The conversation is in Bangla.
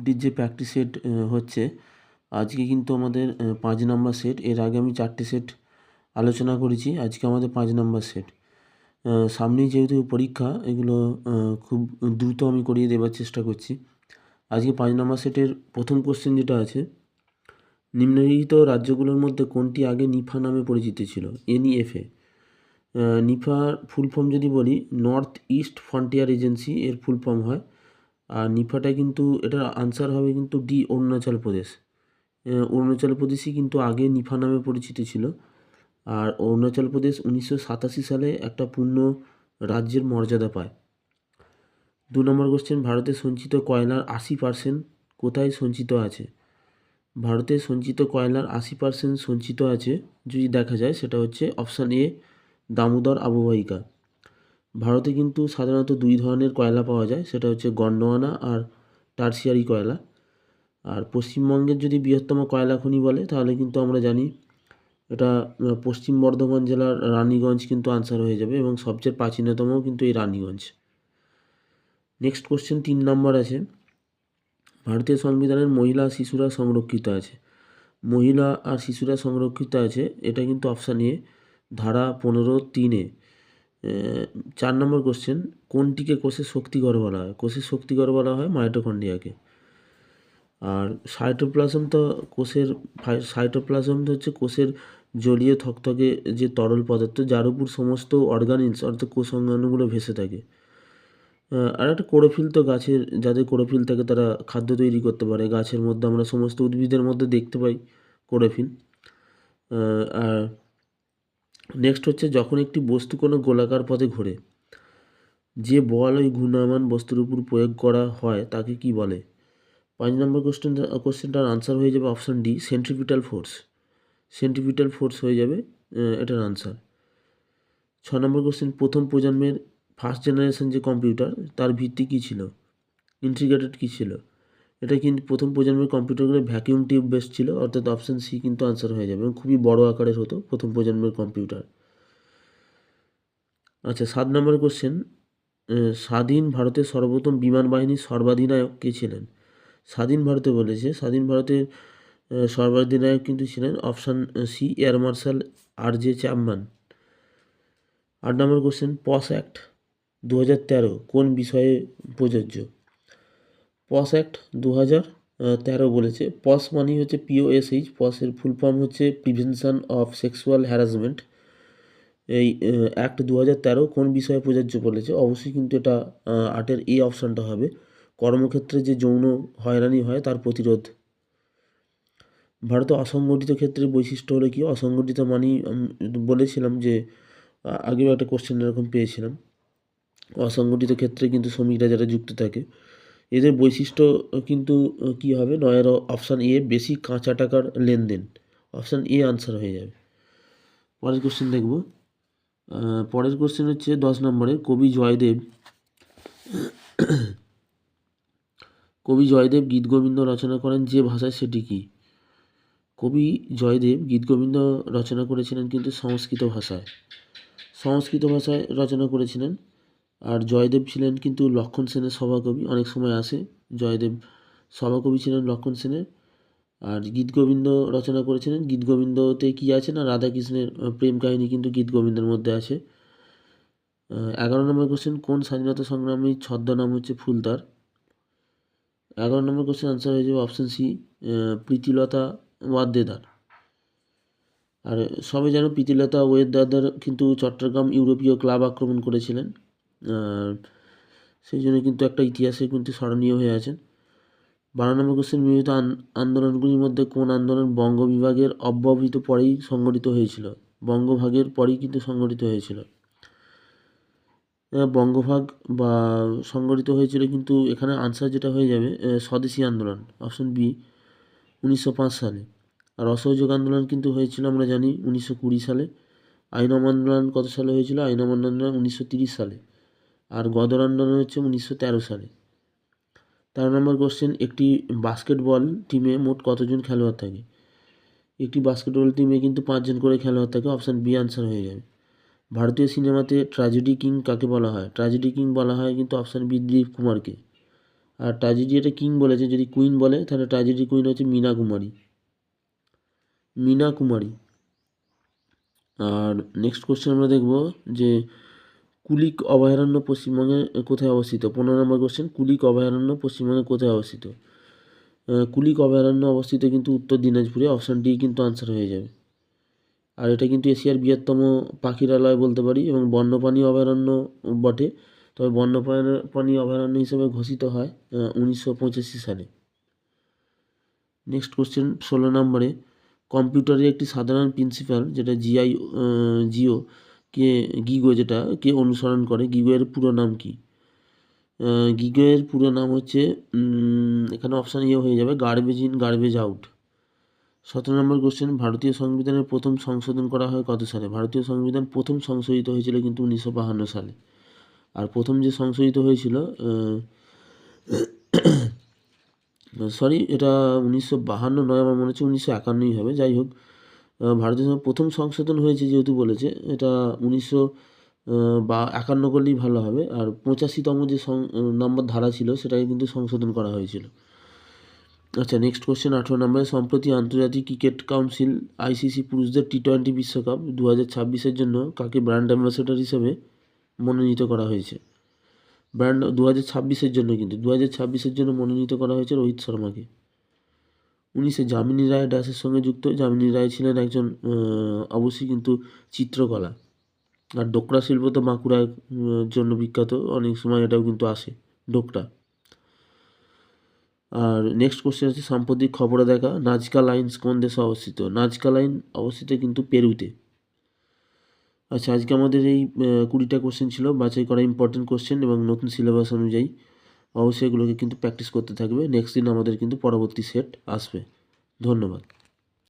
ডির যে প্র্যাকটিস সেট হচ্ছে, আজকে কিন্তু আমাদের 5 নাম্বার সেট। এর আগে আমি 4টে সেট আলোচনা করেছি, আজকে আমাদের 5 নাম্বার সেট। সামনেই যেহেতু পরীক্ষা, এগুলো খুব দ্রুত আমি করিয়ে দেবার চেষ্টা করছি। আজকে 5 নাম্বার সেটের প্রথম কোশ্চেন যেটা আছে, নিম্নলিখিত রাজ্যগুলোর মধ্যে কোনটি আগে নিফা নামে পরিচিত ছিল? NEFA। নিফার ফুল ফর্ম যদি বলি, নর্থ ইস্ট ফ্রন্টিয়ার এজেন্সি এর ফুল ফর্ম হয়। আর নিফাটা কিন্তু, এটার আনসার হবে কিন্তু ডি, অরুণাচল প্রদেশ। অরুণাচল প্রদেশই কিন্তু আগে নিফা নামে পরিচিত ছিল। আর অরুণাচল প্রদেশ 1987 সালে একটা পূর্ণ রাজ্যের মর্যাদা পায়। 2 নম্বর কোশ্চেন, ভারতে সঞ্চিত কয়লার 80% কোথায় সঞ্চিত আছে? ভারতে সঞ্চিত কয়লার 80% সঞ্চিত আছে যদি দেখা যায়, সেটা হচ্ছে অপশান এ, দামোদর অববাহিকা। ভারতে কিন্তু সাধারণত 2 ধরনের কয়লা পাওয়া যায়, সেটা হচ্ছে গন্ডোয়ানা আর টারসিয়ারি কয়লা। আর পশ্চিমবঙ্গের যদি বৃহত্তম কয়লা খনি বলে, তাহলে কিন্তু আমরা জানি এটা পশ্চিম বর্ধমান জেলার রানীগঞ্জ কিন্তু আনসার হয়ে যাবে, এবং সবচেয়ে প্রাচীনতমও কিন্তু এই রানীগঞ্জ। নেক্সট কোশ্চেন 3 নম্বর আছে, ভারতীয় সংবিধানের মহিলা শিশুরা সংরক্ষিত আছে। মহিলা আর শিশুরা সংরক্ষিত আছে, এটা কিন্তু অপশান এ, ধারা 15(3)(এ)। 4 নম্বর কোশ্চেন, কোনটিকে কোষের শক্তিঘর বলা হয়? কোষের শক্তিঘর বলা হয় মাইটোকন্ড্রিয়াকে। আর সাইটোপ্লাজম তো হচ্ছে কোষের জলীয় থকথকে যে তরল পদার্থ, যার উপর সমস্ত অর্গানিলস অর্থাৎ কোষ অঙ্গাণুগুলো ভেসে থাকে। আর একটা কোরোফিল, তো গাছের যাদের কোরোফিল থাকে তারা খাদ্য তৈরি করতে পারে। গাছের মধ্যে আমরা সমস্ত উদ্ভিদের মধ্যে দেখতে পাই কোরোফিল। আর নেক্সট হচ্ছে, যখন একটি বস্তু কোনো গোলাকার পথে ঘোরে, যে বল ওই ঘূর্ণায়মান বস্তুর উপর প্রয়োগ করা হয় তাকে কি বলে? 5 নম্বর কোশ্চেনটার আনসার হয়ে যাবে option D, centripetal force. Centripetal force হয়ে যাবে এটার আনসার। 6 নম্বর কোশ্চেন, প্রথম প্রজন্মের ফার্স্ট জেনারেশন যে কম্পিউটার, তার ভিত্তি কী ছিল? ইন্টিগ্রেটেড কী ছিল? এটা কিন্তু প্রথম প্রজন্মের কম্পিউটারগুলো ভ্যাকিউম টিউব বেস ছিল, অর্থাৎ অপশান সি কিন্তু আনসার হয়ে যাবে, এবং খুবই বড় আকারের হতো প্রথম প্রজন্মের কম্পিউটার। আচ্ছা, 7 নম্বর কোশ্চেন, স্বাধীন ভারতের সর্বপ্রথম বিমান বাহিনীর সর্বাধিনায়ক কে ছিলেন? স্বাধীন ভারতে বলেছে, স্বাধীন ভারতের সর্বাধিনায়ক কিন্তু ছিলেন option C, air marshal RJ Chapman. 8 নম্বর কোশ্চেন, পস অ্যাক্ট 2013 কোন বিষয়ে প্রযোজ্য? পস অ্যাক্ট 2013 বলেছে, পস মানে হচ্ছে POSH, পসের ফুল ফর্ম হচ্ছে প্রিভেনশন অফ সেক্সুয়াল হ্যারাসমেন্ট। এই অ্যাক্ট 2013 কোন বিষয়ে প্রযোজ্য বলেছে? অবশ্যই কিন্তু এটা 8-এর এ অপশানটা হবে, কর্মক্ষেত্রে যে যৌন হয়রানি হয় তার প্রতিরোধ। ভারতে অসংগঠিত ক্ষেত্রে বৈশিষ্ট্য হলো কি? অসংগঠিত মানেই বলেছিলাম যে আগেও একটা কোশ্চেন এরকম পেয়েছিলাম, অসংগঠিত ক্ষেত্রে কিন্তু শ্রমিকরা যারা যুক্ত থাকে, এদের বৈশিষ্ট্য কিন্তু কী হবে? 9-এর অপশান এ, বেশি কাঁচা টাকার লেনদেন। অপশান এ আনসার হয়ে যাবে। পরের কোশ্চেন দেখব। পরের কোশ্চেন হচ্ছে 10 নম্বরে, কবি জয়দেব গীতগোবিন্দ রচনা করেন যে ভাষায়, সেটি কি? কবি জয়দেব গীতগোবিন্দ রচনা করেছিলেন কিন্তু সংস্কৃত ভাষায়। রচনা করেছিলেন। আর জয়দেব ছিলেন কিন্তু লক্ষণ সেনের সভাকবি, অনেক সময় আসে জয়দেব সভাকবি ছিলেন লক্ষণ সেনের। আর গীতগোবিন্দ রচনা করেছিলেন, গীতগোবিন্দতে কী আছে না, রাধাকৃষ্ণের প্রেম কাহিনী কিন্তু গীতগোবিন্দের মধ্যে আছে। 11 নম্বর কোশ্চেন, কোন স্বাধীনতা সংগ্রামীর ছদ্মনাম হচ্ছে ফুলদার? 11 নম্বর কোশ্চেন আনসার হয়ে যাবে অপশান সি, প্রীতিলতা ওয়াদ্দেদার। আর সবাই জানো প্রীতিলতা ওয়াদ্দেদার কিন্তু চট্টগ্রাম ইউরোপীয় ক্লাব আক্রমণ করেছিলেন, সেই জন্য কিন্তু একটা ইতিহাসে কিন্তু স্মরণীয় হয়ে আছেন। 12 নম্বর কোশ্চেন, নিয়মিত আন্দোলনগুলির মধ্যে কোন আন্দোলন বঙ্গ বিভাগের অব্যবহিত পরেই সংগঠিত হয়েছিল? বঙ্গভাগের পরেই কিন্তু সংগঠিত হয়েছিল। বঙ্গভাগ বা সংগঠিত হয়েছিল, কিন্তু এখানে আনসার যেটা হয়ে যাবে স্বদেশী আন্দোলন, অপশন বি, 1905 সালে। আর অসহযোগ আন্দোলন কিন্তু হয়েছিল আমরা জানি 1920 সালে। আইন অমান্য কত সালে হয়েছিল? আইন অমান্য 1930 সালে। আর গদর আন্দোলন হচ্ছে 1913 সালে। 13 নম্বর কোশ্চেন, একটি বাস্কেটবল টিমে মোট কতজন খেলোয়াড় থাকে? একটি বাস্কেটবল টিমে কিন্তু 5 জন করে খেলোয়াড় থাকে, অপশান বি আনসার হয়ে যাবে। ভারতীয় সিনেমাতে ট্র্যাজেডি কিং কাকে বলা হয়? ট্র্যাজেডি কিং বলা হয় কিন্তু অপশান বি, দিলীপ কুমারকে। আর ট্র্যাজেডি এটা কিং বলেছে, যদি কুইন বলে তাহলে ট্র্যাজেডি কুইন হচ্ছে মীনা কুমারী। মীনা কুমারী। আর নেক্সট কোশ্চেন আমরা দেখব যে কুলিক অভয়ারণ্য পশ্চিমবঙ্গে কোথায় অবস্থিত? 15 নম্বর কোশ্চেন, কুলিক অভয়ারণ্য পশ্চিমবঙ্গে কোথায় অবস্থিত? কুলিক অভয়ারণ্য অবস্থিত কিন্তু উত্তর দিনাজপুরে, অপশান ডি কিন্তু আনসার হয়ে যাবে। আর এটা কিন্তু এশিয়ার বৃহত্তম পাখিরালয় বলতে পারি এবং বন্যপ্রাণী অভয়ারণ্য বটে, তবে বন্যপ্রাণী অভয়ারণ্য হিসেবে ঘোষিত হয় 1985 সালে। নেক্সট কোশ্চেন 16 নম্বরে, কম্পিউটারের একটি সাধারণ প্রিন্সিপাল যেটা জিও কে গিগো যেটা কে অনুসরণ করে, গিগোয়ের পুরো নাম কি? গিগোয়ের পুরো নাম হচ্ছে এখানে অপশান ইয়ে হয়ে যাবে, garbage in garbage out. 17 number question, ভারতীয় সংবিধানের প্রথম সংশোধন করা হয় কত সালে? ভারতীয় সংবিধান প্রথম সংশোধিত হয়েছিল কিন্তু 1952 সালে। আর প্রথম যে সংশোধিত হয়েছিল সরি, এটা 1952 নয়, আমার মনে হচ্ছে 1951 হবে। যাই হোক, ভারতীয় প্রথম সংশোধন হয়েছে যেহেতু বলেছে, এটা 1952 করলেই ভালো হবে। আর 85তম যে নম্বর ধারা ছিল সেটাকে কিন্তু সংশোধন করা হয়েছিল। আচ্ছা, নেক্সট কোশ্চেন 18 নম্বরে, সম্প্রতি আন্তর্জাতিক ক্রিকেট কাউন্সিল আইসিসি পুরুষদের T20 বিশ্বকাপ 2026-এর জন্য কাকে ব্র্যান্ড অ্যাম্বাসেডর হিসেবে মনোনীত করা হয়েছে? ব্র্যান্ড 2026-এর জন্য, কিন্তু 2026-এর জন্য মনোনীত করা হয়েছে রোহিত শর্মাকে। 19 যামিনী রায় ড্যাশের সঙ্গে যুক্ত। যামিনী রায় ছিলেন একজন অবশ্যই কিন্তু চিত্রকলা। আর ডোকরা শিল্প তো বাঁকুড়ার জন্য বিখ্যাত, অনেক সময় এটাও কিন্তু আসে ডোকরা। আর নেক্সট কোশ্চেন আছে, সাম্প্রতিক খবরে দেখা নাজকা লাইন্স কোন দেশে অবস্থিত? নাজকা লাইন অবস্থিত কিন্তু পেরুতে। আচ্ছা, আজকে আমাদের এই 20টা কোশ্চেন ছিল বাছাই করা ইম্পর্টেন্ট কোশ্চেন এবং নতুন সিলেবাস অনুযায়ী। অবশ্যই এগুলোকে কিন্তু প্র্যাকটিস করতে থাকবে। নেক্সট দিন আমাদের কিন্তু পরবর্তী সেট আসবে। ধন্যবাদ।